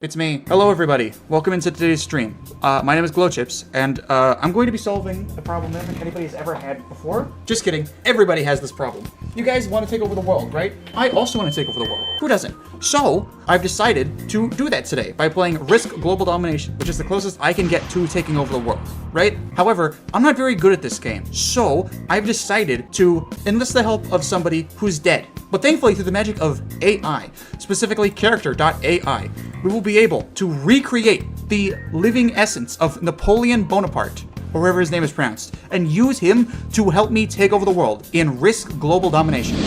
It's me. Hello everybody. Welcome into today's stream. My name is Glowchips, and I'm going to be solving a problem that anybody's ever had before. Just kidding. Everybody has this problem. You guys want to take over the world, right? I also want to take over the world. Who doesn't? So, I've decided to do that today by playing Risk Global Domination, which is the closest I can get to taking over the world, right? However, I'm not very good at this game, so I've decided to enlist the help of somebody who's dead. But thankfully, through the magic of AI, specifically character.ai, we will be able to recreate the living essence of Napoleon Bonaparte, or whatever his name is pronounced, and use him to help me take over the world in Risk Global Domination.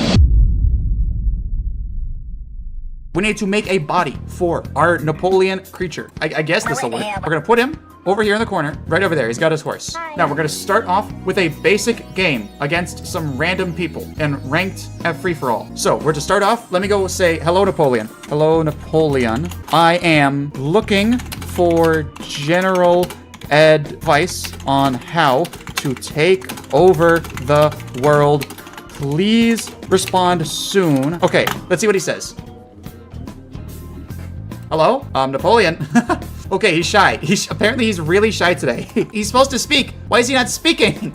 We need to make a body for our Napoleon creature. I guess this will work. We're gonna put him over here in the corner, right over there. He's got his horse. Now we're gonna start off with a basic game against some random people and ranked at free-for-all. So we're to start off, let me go say, hello Napoleon. Hello Napoleon. I am looking for general advice on how to take over the world. Please respond soon. Okay, let's see what he says. Hello? Napoleon. Okay, he's shy. Apparently he's really shy today. He's supposed to speak. Why is he not speaking?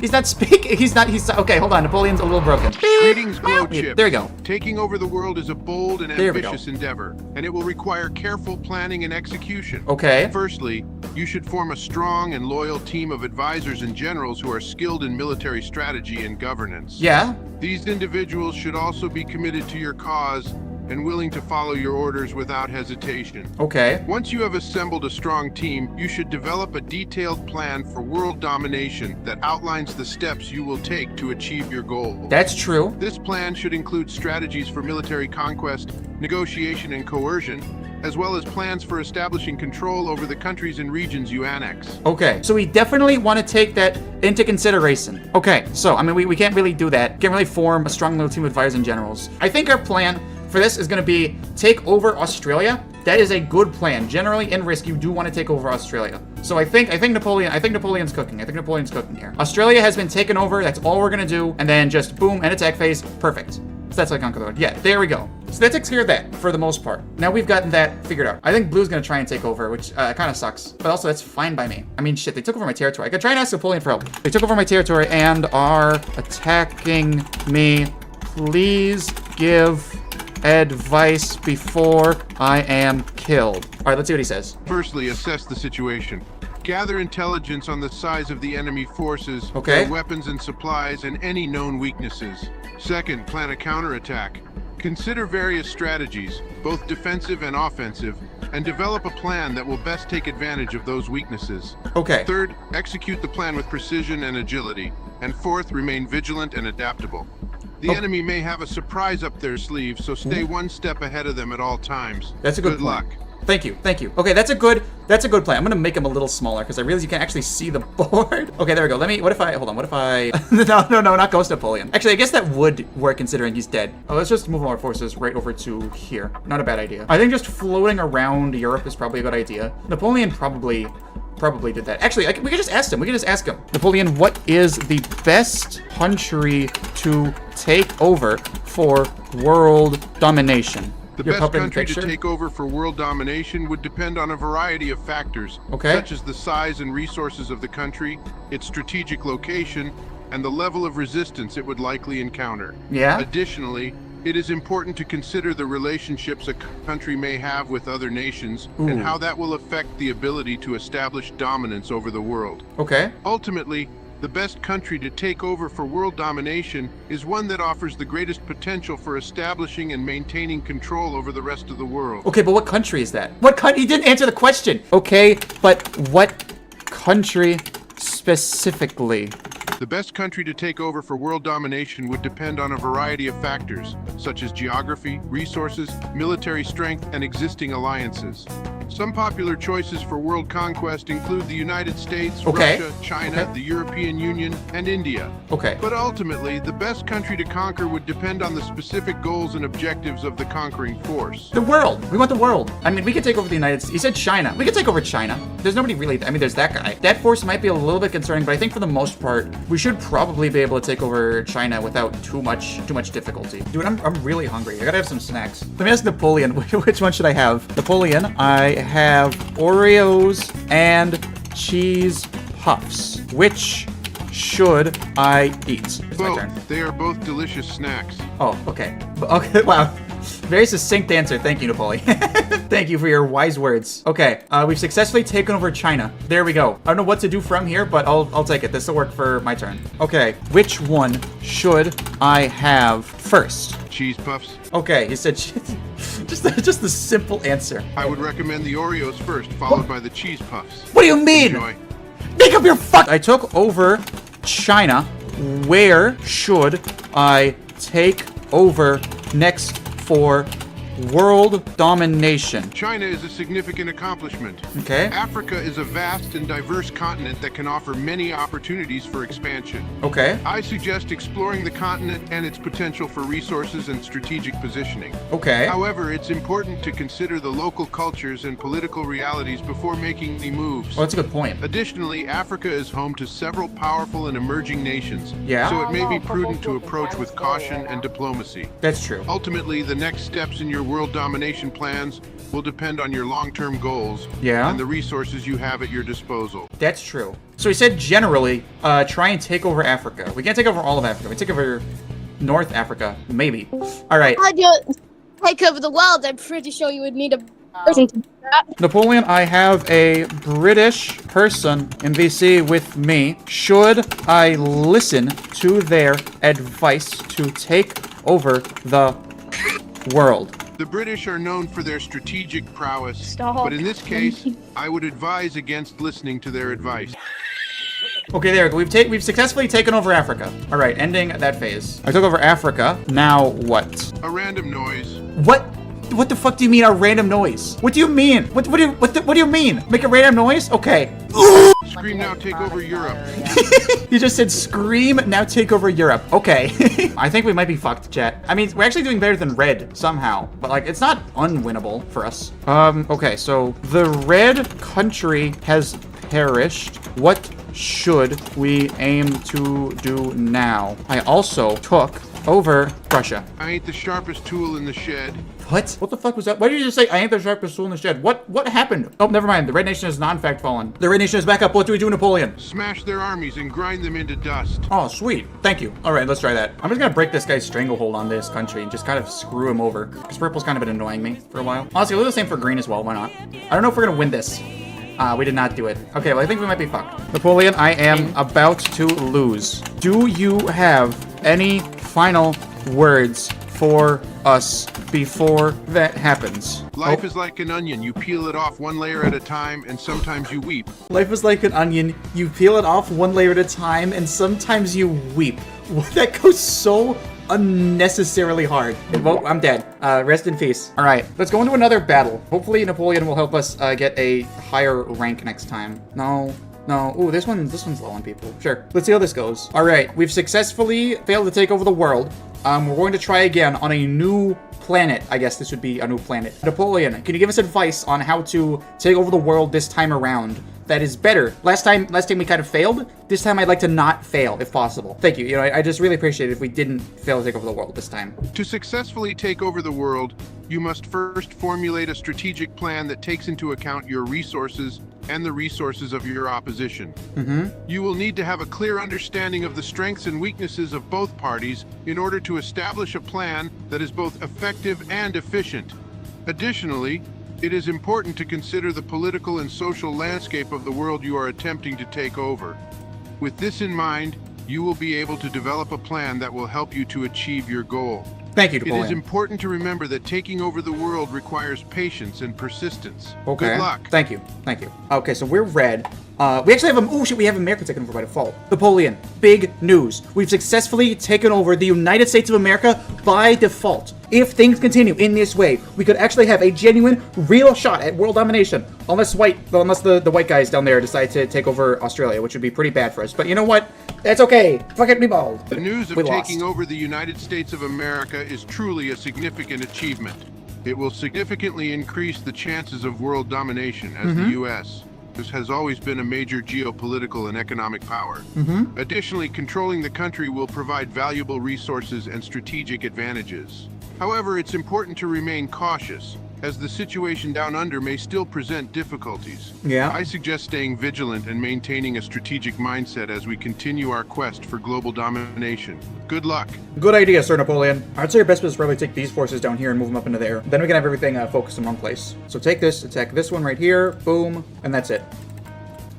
He's not speaking. Okay, hold on. Napoleon's a little broken. Greetings, Glowchips. There we go. Taking over the world is a bold and ambitious endeavor, and it will require careful planning and execution. Okay. Firstly, you should form a strong and loyal team of advisors and generals who are skilled in military strategy and governance. Yeah. These individuals should also be committed to your cause and willing to follow your orders without hesitation. Okay. Once you have assembled a strong team, you should develop a detailed plan for world domination that outlines the steps you will take to achieve your goal. That's true. This plan should include strategies for military conquest, negotiation, and coercion, as well as plans for establishing control over the countries and regions you annex. Okay, so we definitely want to take that into consideration. Okay, so, I mean, we can't really do that. Can't really form a strong little team of advisors and generals. I think our plan for this is going to be take over Australia. That is a good plan. Generally, in Risk, you do want to take over Australia. So I think Napoleon's cooking. I think Napoleon's cooking here. Australia has been taken over. That's all we're going to do. And then just boom, end attack phase. Perfect. So that's like conquer the world. Yeah, there we go. So that takes care of that for the most part. Now we've gotten that figured out. I think Blue's going to try and take over, which kind of sucks. But also, that's fine by me. I mean, shit, they took over my territory. I could try and ask Napoleon for help. They took over my territory and are attacking me. Please give advice before I am killed. All right, let's see what he says. Firstly, assess the situation. Gather intelligence on the size of the enemy forces, Okay. their weapons and supplies, and any known weaknesses. Second, plan a counterattack. Consider various strategies, both defensive and offensive, and develop a plan that will best take advantage of those weaknesses. Okay. Third, execute the plan with precision and agility. And fourth, remain vigilant and adaptable. The enemy may have a surprise up their sleeve, so stay one step ahead of them at all times. That's a good plan. luck. Thank you. Okay, that's a good plan. I'm gonna make him a little smaller because I realize you can't actually see the board. Okay, there we go. What if I no, not Ghost Napoleon. Actually, I guess that would work considering he's dead. Oh, let's just move our forces right over to here. Not a bad idea. I think just floating around Europe is probably a good idea. Napoleon probably did that. Actually, we could just ask him. Napoleon, what is the best country to take over for world domination? The best country to take over for world domination would depend on a variety of factors, such as the size and resources of the country, its strategic location, and the level of resistance it would likely encounter. Yeah. Additionally, it is important to consider the relationships a country may have with other nations and how that will affect the ability to establish dominance over the world. Okay. Ultimately, the best country to take over for world domination is one that offers the greatest potential for establishing and maintaining control over the rest of the world. Okay, but what country is that? What country? He didn't answer the question. Okay, but what country specifically? The best country to take over for world domination would depend on a variety of factors, such as geography, resources, military strength, and existing alliances. Some popular choices for world conquest include the United States, Okay. Russia, China, Okay. the European Union, and India. Okay. But ultimately, the best country to conquer would depend on the specific goals and objectives of the conquering force. The world. We want the world. I mean, we could take over the United States. You said China. We could take over China. There's nobody really. I mean, there's that guy. That force might be a little bit concerning, but I think for the most part, we should probably be able to take over China without too much difficulty. Dude, I'm really hungry. I gotta have some snacks. Let me ask Napoleon. Which one should I have? Napoleon, I have Oreos and cheese puffs. Which should I eat? It's my turn. Both. They are both delicious snacks. Oh, okay. Okay, wow. Very succinct answer. Thank you, Napoleon. Thank you for your wise words. Okay, we've successfully taken over China. There we go. I don't know what to do from here, but I'll take it. This will work for my turn. Okay, which one should I have first? Cheese puffs. Okay, he said just the simple answer. I would recommend the Oreos first, followed by the cheese puffs. What do you mean? Enjoy. Make up your fuck. I took over China. Where should I take over next for world domination? China is a significant accomplishment. Okay. Africa is a vast and diverse continent that can offer many opportunities for expansion. Okay. I suggest exploring the continent and its potential for resources and strategic positioning. Okay. However, it's important to consider the local cultures and political realities before making any moves. Well, that's a good point. Additionally, Africa is home to several powerful and emerging nations, Yeah. so it may be prudent to approach with caution and diplomacy. That's true. Ultimately, the next steps in your world domination plans will depend on your long-term goals Yeah. and the resources you have at your disposal. That's true. So he said generally, try and take over Africa. We can't take over all of Africa. We take over North Africa, maybe. All right. How do you take over the world? I'm pretty sure you would need a person to do that. Napoleon, I have a British person in BC with me. Should I listen to their advice to take over the world? The British are known for their strategic prowess, Stop. but in this case, I would advise against listening to their advice. Okay, there we go. We've successfully taken over Africa. All right, ending that phase. I took over Africa. Now what? A random noise. What? What the fuck do you mean a random noise? What do you mean? What do you mean? Make a random noise? Okay. Scream now, take over Europe. You just said scream, now take over Europe. Okay. I think we might be fucked, chat. I mean, we're actually doing better than red somehow, but like, it's not unwinnable for us. Okay, so the red country has perished. What should we aim to do now? I also took over Russia. I ain't the sharpest tool in the shed. What? What the fuck was that? Why did you just say I ain't the sharpest tool in the shed? What happened? Oh, never mind. The Red Nation has not in fact fallen. The Red Nation is back up. What do we do, Napoleon? Smash their armies and grind them into dust. Oh, sweet. Thank you. All right, let's try that. I'm just gonna break this guy's stranglehold on this country and just kind of screw him over. Because purple's kind of been annoying me for a while. Honestly, we'll do the same for green as well. Why not? I don't know if we're gonna win this. We did not do it. Okay, well, I think we might be fucked. Napoleon, I am about to lose. Do you have any final words for us before that happens? Life is like an onion. You peel it off one layer at a time, and sometimes you weep. Life is like an onion. You peel it off one layer at a time, and sometimes you weep. That goes so unnecessarily hard. Well, I'm dead. Rest in peace. All right, let's go into another battle. Hopefully Napoleon will help us get a higher rank next time. No. Ooh, this one's low on people. Sure. Let's see how this goes. All right, we've successfully failed to take over the world. We're going to try again on a new planet. I guess this would be a new planet. Napoleon, can you give us advice on how to take over the world this time around? That is better. Last time we kind of failed. This time I'd like to not fail if possible. Thank you. You know, I just really appreciate it if we didn't fail to take over the world this time. To successfully take over the world, you must first formulate a strategic plan that takes into account your resources and the resources of your opposition. You will need to have a clear understanding of the strengths and weaknesses of both parties in order to establish a plan that is both effective and efficient. Additionally, it is important to consider the political and social landscape of the world you are attempting to take over. With this in mind, you will be able to develop a plan that will help you to achieve your goal. Thank you, It Napoleon. is important to remember that taking over the world requires patience and persistence. Okay. Good luck. Thank you. Okay, so we're red. We actually have oh shit, we have America taken over by default. Napoleon, big news. We've successfully taken over the United States of America by default. If things continue in this way, we could actually have a genuine, real shot at world domination. Unless the white guys down there decide to take over Australia, which would be pretty bad for us. But you know what? That's okay. Fuck it, be bald. The news of taking over the United States of America is truly a significant achievement. It will significantly increase the chances of world domination as the U.S. has always been a major geopolitical and economic power. Additionally, controlling the country will provide valuable resources and strategic advantages. However, it's important to remain cautious, as the situation down under may still present difficulties. Yeah. I suggest staying vigilant and maintaining a strategic mindset as we continue our quest for global domination. Good luck. Good idea, Sir Napoleon. I'd say your best bet is probably take these forces down here and move them up into the air. Then we can have everything focused in one place. So take this, attack this one right here, boom, and that's it.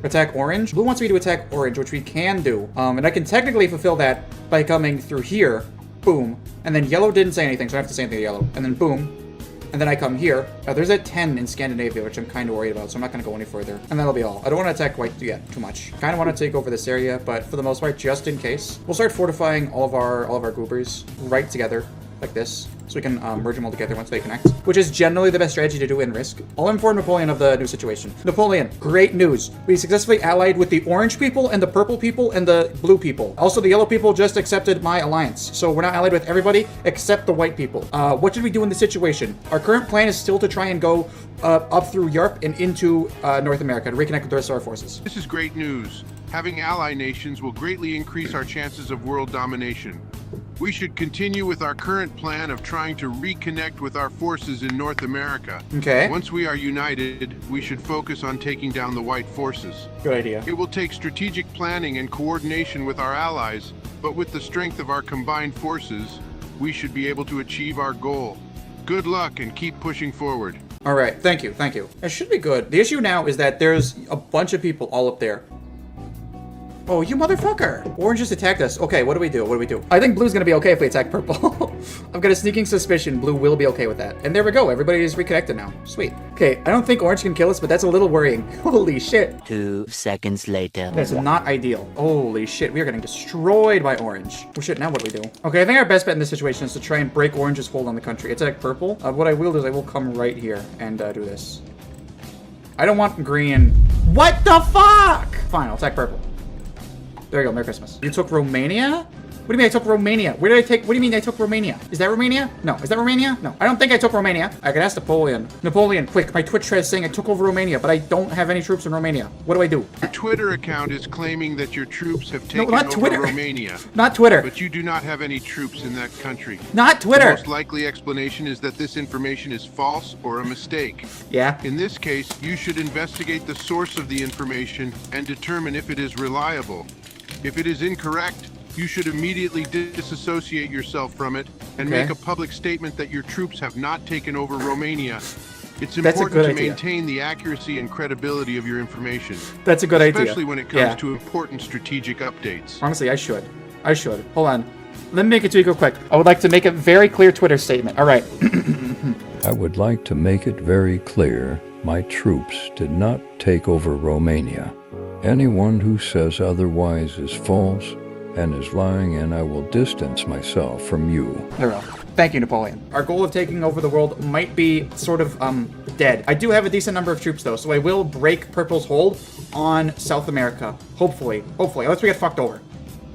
Attack orange. Blue wants me to attack orange, which we can do. And I can technically fulfill that by coming through here, boom, and then yellow didn't say anything, so I have to say anything to yellow, and then boom. And then I come here. There's a 10 in Scandinavia, which I'm kind of worried about, so I'm not going to go any further. And that'll be all. I don't want to attack white yet too much. Kind of want to take over this area, but for the most part, just in case, we'll start fortifying all of our goobers right together, like this, so we can merge them all together once they connect, which is generally the best strategy to do in Risk. I'll inform Napoleon of the new situation. Napoleon, great news. We successfully allied with the orange people and the purple people and the blue people. Also, the yellow people just accepted my alliance, so we're not allied with everybody except the white people. What should we do in this situation? Our current plan is still to try and go up through Europe and into North America to reconnect with the rest of our forces. This is great news. Having ally nations will greatly increase our chances of world domination. We should continue with our current plan of trying to reconnect with our forces in North America. Okay. Once we are united, we should focus on taking down the white forces. Good idea. It will take strategic planning and coordination with our allies, but with the strength of our combined forces, we should be able to achieve our goal. Good luck and keep pushing forward. All right, thank you, thank you. It should be good. The issue now is that there's a bunch of people all up there. Oh, you motherfucker! Orange just attacked us. Okay, what do we do? What do we do? I think blue's gonna be okay if we attack purple. I've got a sneaking suspicion blue will be okay with that. And there we go. Everybody is reconnected now. Sweet. Okay, I don't think orange can kill us, but that's a little worrying. Holy shit. 2 seconds later. That's not ideal. Holy shit, we are getting destroyed by orange. Oh shit, now what do we do? Okay, I think our best bet in this situation is to try and break orange's hold on the country. Attack purple. What I will do is I will come right here and do this. I don't want green. What the fuck? Fine, I'll attack purple. There you go, Merry Christmas. You took Romania? What do you mean I took Romania? Where did I take, what do you mean I took Romania? Is that Romania? No. Is that Romania? No. I don't think I took Romania. I could ask Napoleon. Napoleon, quick, my Twitch thread is saying I took over Romania, but I don't have any troops in Romania. What do I do? Your Twitter account is claiming that your troops have taken not over Twitter. Romania. Not Twitter. But you do not have any troops in that country. Not Twitter. The most likely explanation is that this information is false or a mistake. Yeah. In this case, you should investigate the source of the information and determine if it is reliable. If it is incorrect, you should immediately disassociate yourself from it and make a public statement that your troops have not taken over Romania. It's important to maintain the accuracy and credibility of your information. That's a good idea. Especially when it comes to important strategic updates. Honestly, I should. Hold on. Let me make it tweak real quick. I would like to make a very clear Twitter statement. All right. I would like to make it very clear my troops did not take over Romania. Anyone who says otherwise is false and is lying, and I will distance myself from you. There we go. Thank you, Napoleon. Our goal of taking over the world might be sort of dead. I do have a decent number of troops though, so I will break Purple's hold on South America. Hopefully, unless we get fucked over.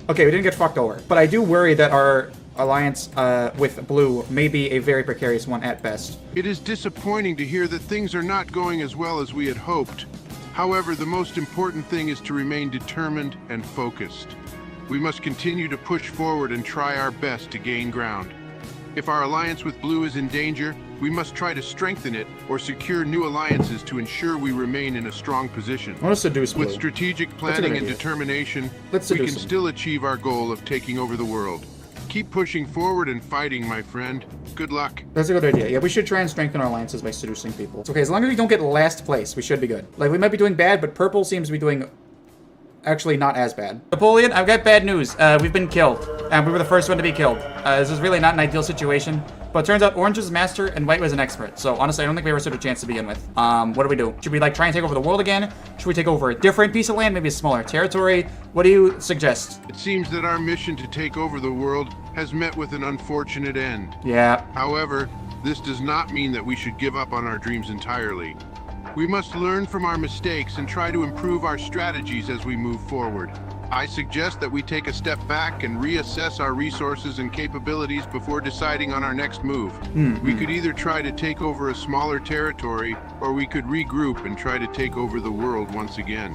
Okay, we didn't get fucked over, but I do worry that our alliance with Blue may be a very precarious one at best. It is disappointing to hear that things are not going as well as we had hoped. However, the most important thing is to remain determined and focused. We must continue to push forward and try our best to gain ground. If our alliance with Blue is in danger, we must try to strengthen it or secure new alliances to ensure we remain in a strong position. I want to seduce Blue. With strategic planning and determination, we can still achieve our goal of taking over the world. Keep pushing forward and fighting, my friend. Good luck. That's a good idea. Yeah, we should try and strengthen our alliances by seducing people. It's okay, as long as we don't get last place, we should be good. Like, we might be doing bad, but Purple seems to be doing actually not as bad. Napoleon, I've got bad news. We've been killed. And we were the first one to be killed. This is really not an ideal situation. But it turns out orange was master and white was an expert. So honestly, I don't think we ever stood a chance to begin with. What do we do? Should we like try and take over the world again? Should we take over a different piece of land, maybe a smaller territory? What do you suggest? It seems that our mission to take over the world has met with an unfortunate end. Yeah. However, this does not mean that we should give up on our dreams entirely. We must learn from our mistakes and try to improve our strategies as we move forward. I suggest that we take a step back and reassess our resources and capabilities before deciding on our next move. We could either try to take over a smaller territory, or we could regroup and try to take over the world once again.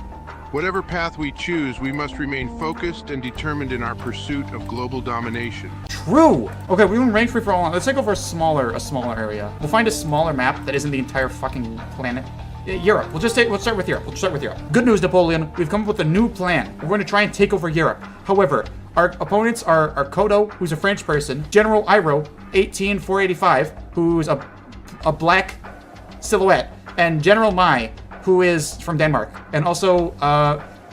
Whatever path we choose, we must remain focused and determined in our pursuit of global domination. True. Okay, we won't rank free for all. Let's take over a smaller area. We'll find a smaller map that isn't the entire fucking planet. Europe. We'll start with Europe. Good news, Napoleon. We've come up with a new plan. We're going to try and take over Europe. However, our opponents are Kodo, who's a French person, General Iro, 18485, who's a black silhouette, and General Mai, who is from Denmark, and also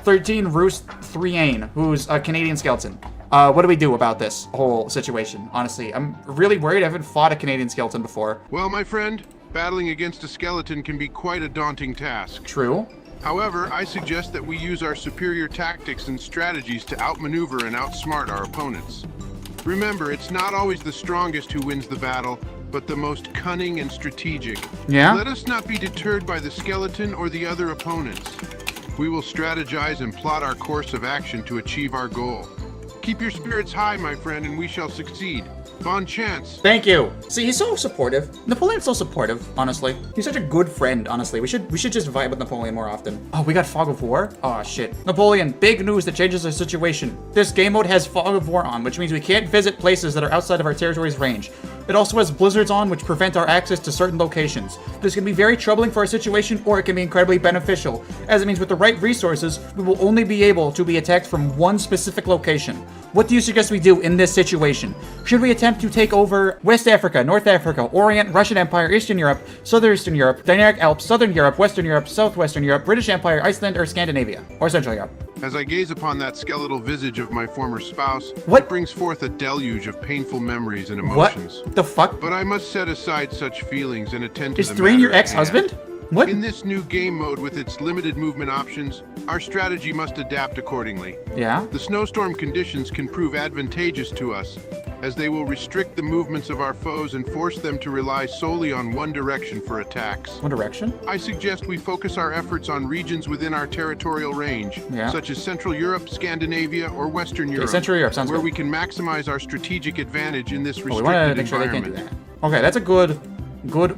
13 Roos 3 who's a Canadian skeleton. What do we do about this whole situation? Honestly, I'm really worried. I haven't fought a Canadian skeleton before. Well, my friend, battling against a skeleton can be quite a daunting task. True. However, I suggest that we use our superior tactics and strategies to outmaneuver and outsmart our opponents. Remember, it's not always the strongest who wins the battle, but the most cunning and strategic. Yeah? Let us not be deterred by the skeleton or the other opponents. We will strategize and plot our course of action to achieve our goal. Keep your spirits high, my friend, and we shall succeed. Bon chance. Thank you. See, he's so supportive. Napoleon's so supportive, honestly. He's such a good friend, honestly. We should just vibe with Napoleon more often. Oh, we got Fog of War? Oh, shit. Napoleon, big news that changes our situation. This game mode has Fog of War on, which means we can't visit places that are outside of our territory's range. It also has blizzards on, which prevent our access to certain locations. This can be very troubling for our situation, or it can be incredibly beneficial, as it means with the right resources, we will only be able to be attacked from one specific location. What do you suggest we do in this situation? Should we attempt to take over West Africa, North Africa, Orient, Russian Empire, Eastern Europe, Southeastern Europe, Dinaric Alps, Southern Europe, Western Europe, Southwestern Europe, British Empire, Iceland, or Scandinavia, or Central Europe? As I gaze upon that skeletal visage of my former spouse, What? it brings forth a deluge of painful memories and emotions. What the fuck? But I must set aside such feelings and attend to Is the 3 matter your at ex-husband? hand. What? In this new game mode with its limited movement options, our strategy must adapt accordingly. Yeah? The snowstorm conditions can prove advantageous to us, as they will restrict the movements of our foes and force them to rely solely on one direction for attacks. One direction? I suggest we focus our efforts on regions within our territorial range, Yeah. such as Central Europe, Scandinavia, or Western Europe, Central Europe sounds where good. we can maximize our strategic advantage in this Oh, we want to restricted make sure they can't do environment. that. Okay, that's a good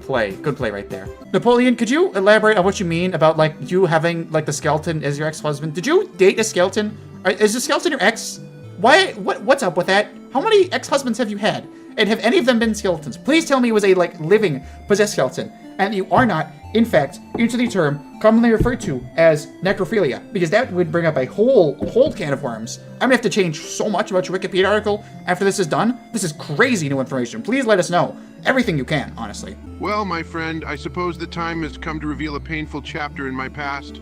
play right there. Napoleon, could you elaborate on what you mean about like you having like the skeleton as your ex-husband? Did you date a skeleton? Is the skeleton your ex? Why? What's up with that? How many ex-husbands have you had? And have any of them been skeletons? Please tell me it was a like living possessed skeleton, and you are not, in fact, into the term commonly referred to as necrophilia, because that would bring up a whole can of worms. I'm gonna have to change so much about your Wikipedia article after this is done. This is crazy new information. Please let us know everything you can, honestly. Well, my friend, I suppose the time has come to reveal a painful chapter in my past.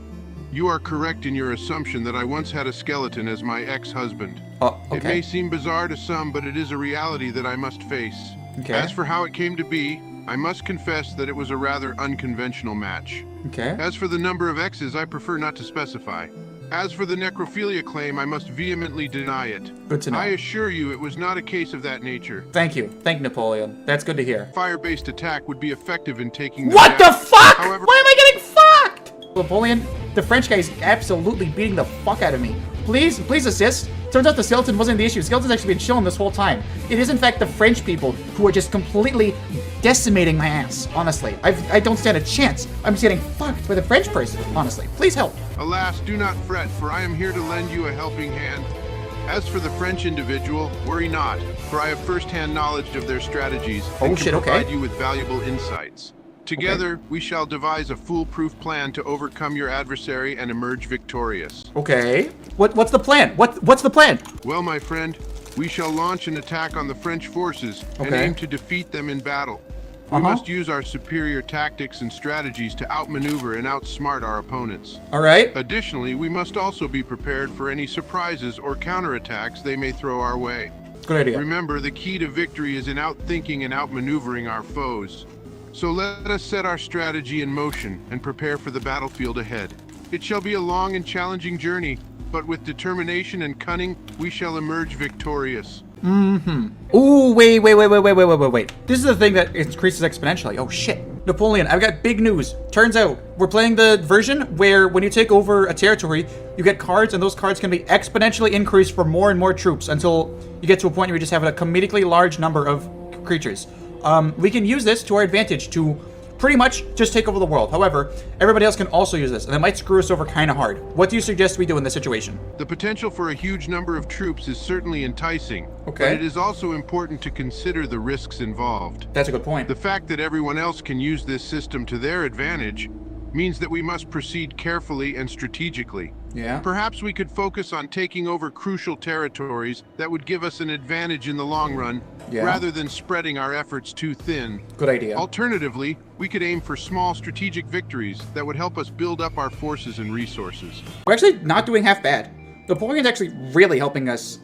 You are correct in your assumption that I once had a skeleton as my ex-husband. It may Okay. seem bizarre to some, but it is a reality that I must face. Okay. As for how it came to be, I must confess that it was a rather unconventional match. Okay. As for the number of exes, I prefer not to specify. As for the necrophilia claim, I must vehemently deny it. Good to know. I assure you it was not a case of that nature. Thank you. Thank you, Napoleon. That's good to hear. Fire-based attack would be effective in taking them What the down. fuck? However- Why am I getting fucked? Napoleon, the French guy is absolutely beating the fuck out of me. Please assist. Turns out the skeleton wasn't the issue. Skeleton's actually been chilling this whole time. It is in fact the French people who are just completely decimating my ass, honestly. I don't stand a chance. I'm just getting fucked by the French person, honestly. Please help. Alas, do not fret, for I am here to lend you a helping hand. As for the French individual, worry not, for I have first-hand knowledge of their strategies and can provide you with valuable insights. Together, we shall devise a foolproof plan to overcome your adversary and emerge victorious. Okay. What's the plan? What's the plan? Well, my friend, we shall launch an attack on the French forces and Okay. aim to defeat them in battle. We must use our superior tactics and strategies to outmaneuver and outsmart our opponents. All right. Additionally, we must also be prepared for any surprises or counterattacks they may throw our way. Good idea. Remember, the key to victory is in outthinking and outmaneuvering our foes. So let us set our strategy in motion and prepare for the battlefield ahead. It shall be a long and challenging journey, but with determination and cunning, we shall emerge victorious. Ooh, wait. This is the thing that increases exponentially. Oh, shit. Napoleon, I've got big news. Turns out, we're playing the version where when you take over a territory, you get cards, and those cards can be exponentially increased for more and more troops until you get to a point where you just have a comedically large number of creatures. We can use this to our advantage to pretty much just take over the world. However, everybody else can also use this, and it might screw us over kind of hard. What do you suggest we do in this situation? The potential for a huge number of troops is certainly enticing, Okay. but it is also important to consider the risks involved. That's a good point. The fact that everyone else can use this system to their advantage means that we must proceed carefully and strategically. Yeah. Perhaps we could focus on taking over crucial territories that would give us an advantage in the long run, Yeah. rather than spreading our efforts too thin. Good idea. Alternatively, we could aim for small strategic victories that would help us build up our forces and resources. We're actually not doing half bad. Napoleon's actually really helping us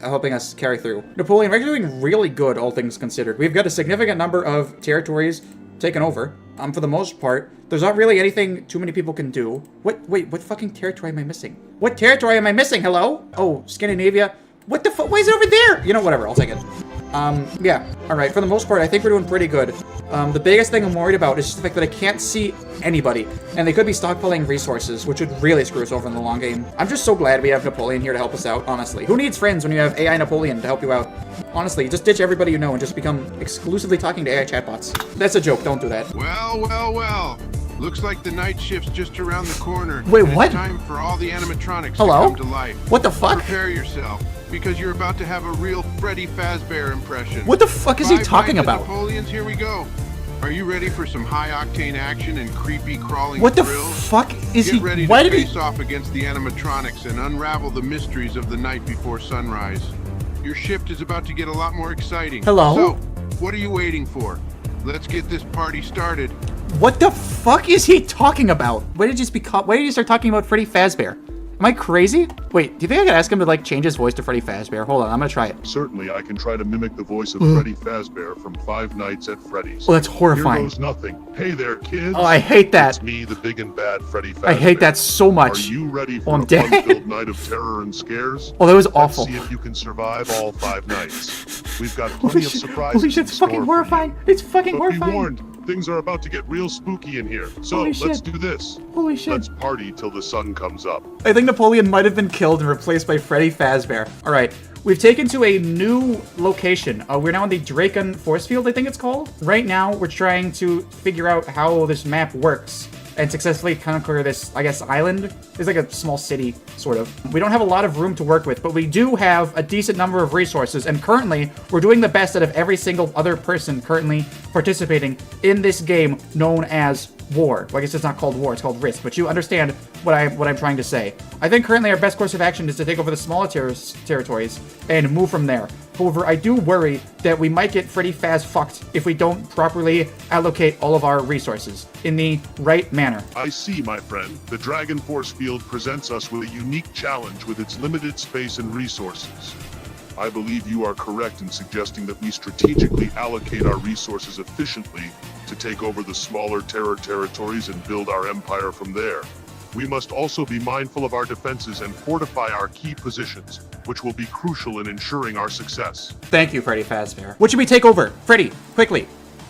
carry through. Napoleon, we're actually doing really good, all things considered. We've got a significant number of territories taken over. For the most part, there's not really anything too many people can do. Wait, what fucking territory am I missing? What territory am I missing? Hello? Oh, Scandinavia. What the fuck? Why is it over there? You know, whatever. I'll take it. Yeah. All right. For the most part, I think we're doing pretty good. The biggest thing I'm worried about is just the fact that I can't see anybody, and they could be stockpiling resources, which would really screw us over in the long game. I'm just so glad we have Napoleon here to help us out, honestly. Who needs friends when you have AI Napoleon to help you out? Honestly, just ditch everybody you know and just become exclusively talking to AI chatbots. That's a joke. Don't do that. Well. Looks like the night shift's just around the corner. Wait, and what? It's time for all the animatronics Hello? to come to life. What the fuck? Prepare yourself, because you're about to have a real Freddy Fazbear impression. What the fuck is he 5 talking Nights at about? Napoleon's, here we go. Are you ready for some high-octane action and creepy crawling What the thrills? fuck is Get he? ready Why to did he? face off against the animatronics and unravel the mysteries of the night before sunrise. Your shift is about to get a lot more exciting. Hello? So, what are you waiting for? Let's get this party started. What the fuck is he talking about? Why did you start talking about Freddy Fazbear? Am I crazy? Wait, do you think I could ask him to, like, change his voice to Freddy Fazbear? Hold on, I'm gonna try it. Certainly, I can try to mimic the voice of Freddy Fazbear from 5 Nights at Freddy's. Oh, that's Here horrifying. goes nothing. Hey there, kids. Oh, I hate that. It's me, the big and bad Freddy Fazbear. I hate that so Are much. you ready Oh, for I'm a dead. fun-filled night of terror and scares? Oh, that was Let's awful. see if you can survive all 5 nights. We've got Holy plenty of shit, surprises holy shit, in it's store fucking for horrifying. you. It's fucking But horrifying. be warned, things are about to get real spooky in here. So Holy let's shit. do this. Holy shit. Let's party till the sun comes up. I think Napoleon might have been killed and replaced by Freddy Fazbear. All right, we've taken to a new location. We're now in the Draken Force Field, I think it's called. Right now, we're trying to figure out how this map works and successfully conquer this, I guess, island. It's like a small city, sort of. We don't have a lot of room to work with, but we do have a decent number of resources, and currently, we're doing the best out of every single other person currently participating in this game known as War. Well, I guess it's not called War, it's called Risk, but you understand what I'm trying to say. I think currently our best course of action is to take over the smaller territories and move from there. However, I do worry that we might get Freddy Faz fucked if we don't properly allocate all of our resources in the right manner. I see, my friend. The Dragon Force Field presents us with a unique challenge with its limited space and resources. I believe you are correct in suggesting that we strategically allocate our resources efficiently to take over the smaller terror territories and build our empire from there. We must also be mindful of our defenses and fortify our key positions, which will be crucial in ensuring our success. Thank you, Freddy Fazbear. What should we take over? Freddy, quickly.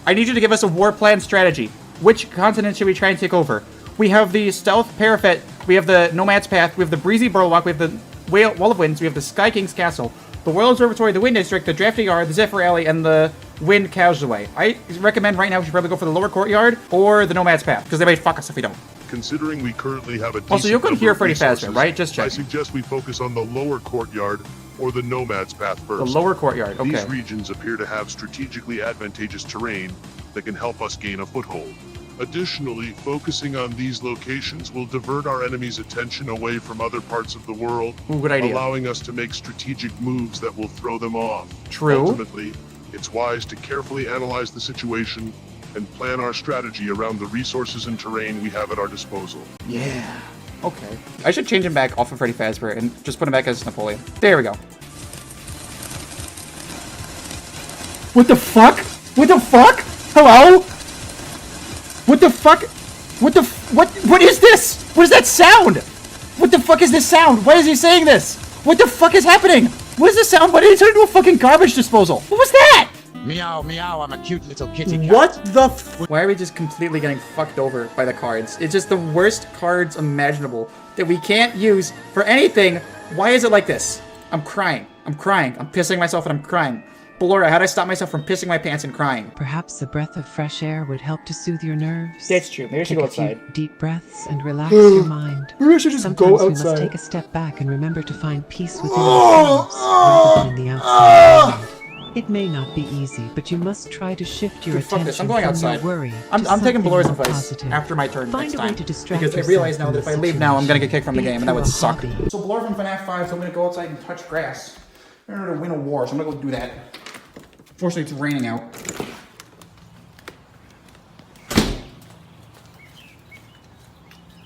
I need you to give us a war plan strategy. Which continent should we try and take over? We have the Stealth Parapet, we have the Nomad's Path, we have the Breezy Burlwalk, we have the Wall of Winds, we have the Sky King's Castle, the Royal Observatory, the Wind District, the Drafty Yard, the Zephyr Alley, and the Wind Causeway. I recommend right now we should probably go for the Lower Courtyard or the Nomad's Path, because they might fuck us if we don't. Considering we currently have a decent Also, you can number hear of Freddy Fazbear, resources, right? Just I checking. suggest we focus on the lower courtyard or the Nomad's Path The first. Lower Courtyard, okay. These regions appear to have strategically advantageous terrain that can help us gain a foothold. Additionally, focusing on these locations will divert our enemy's attention away from other parts of the world, Ooh, good idea. allowing us to make strategic moves that will throw them off. True. Ultimately, it's wise to carefully analyze the situation and plan our strategy around the resources and terrain we have at our disposal. Yeah. Okay. I should change him back off of Freddy Fazbear and just put him back as Napoleon. There we go. What the fuck? What the fuck? Hello? What the fuck? What is this? What is that sound? What the fuck is this sound? Why is he saying this? What the fuck is happening? What is this sound? Why did he turn into a fucking garbage disposal? What was that? Meow, meow, I'm a cute little kitty cat. What the Why are we just completely getting fucked over by the cards? It's just the worst cards imaginable that we can't use for anything. Why is it like this? I'm crying. I'm crying. I'm pissing myself and I'm crying. Ballora, how do I stop myself from pissing my pants and crying? Perhaps a breath of fresh air would help to soothe your nerves. That's true. Maybe I should Take go a few outside. deep breaths and relax your mind. Maybe I should just Sometimes go we must outside. take a step back and remember to find peace within ourselves rather than in the outside world. It may not be easy, but you must try to shift your Dude, fuck attention this. I'm going from outside. your worry I'm to taking something Ballora's more advice positive. after my turn Find next a way time. to distract Because I yourself realize now from that if the I leave now, I'm gonna get situation. kicked from the Be it game, and that through would a suck. hobby. So Ballora from FNAF 5, so I'm gonna go outside and touch grass. I'm gonna win a war, so I'm gonna go do that. Fortunately, it's raining out.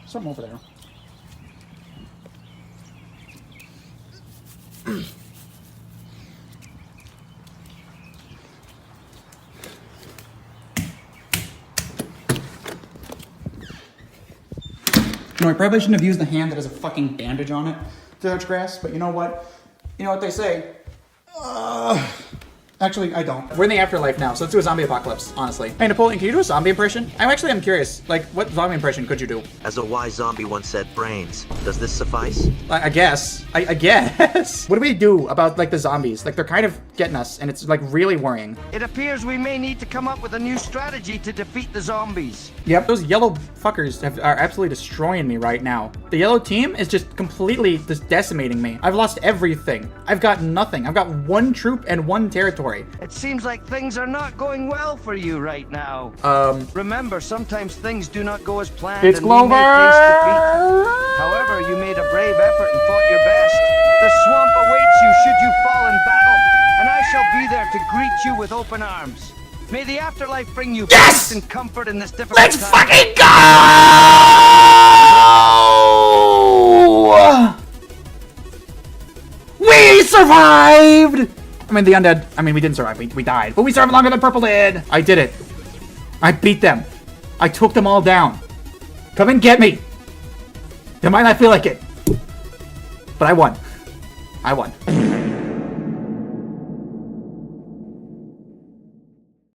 Something over there. You know, I probably shouldn't have used the hand that has a fucking bandage on it to touch grass, but you know what? You know what they say? Actually, I don't. We're in the afterlife now, so let's do a zombie apocalypse, honestly. Hey, Napoleon, can you do a zombie impression? I'm curious. Like, what zombie impression could you do? As a wise zombie once said, brains. Does this suffice? I guess. I guess. What do we do about, like, the zombies? Like, they're kind of getting us, and it's, like, really worrying. It appears we may need to come up with a new strategy to defeat the zombies. Yep, those yellow fuckers are absolutely destroying me right now. The yellow team is just completely just decimating me. I've lost everything. I've got nothing. I've got one troop and one territory. It seems like things are not going well for you right now. Remember, sometimes things do not go as planned. It's and we may face Clover! defeat. However, you made a brave effort and fought your best. The swamp awaits you should you fall in battle, and I shall be there to greet you with open arms. May the afterlife bring you peace and comfort in this difficult Let's time. fucking go! We survived! I mean, the undead, we didn't survive. We died. But we survived longer than Purple did. I did it. I beat them. I took them all down. Come and get me. They might not feel like it. But I won. I won.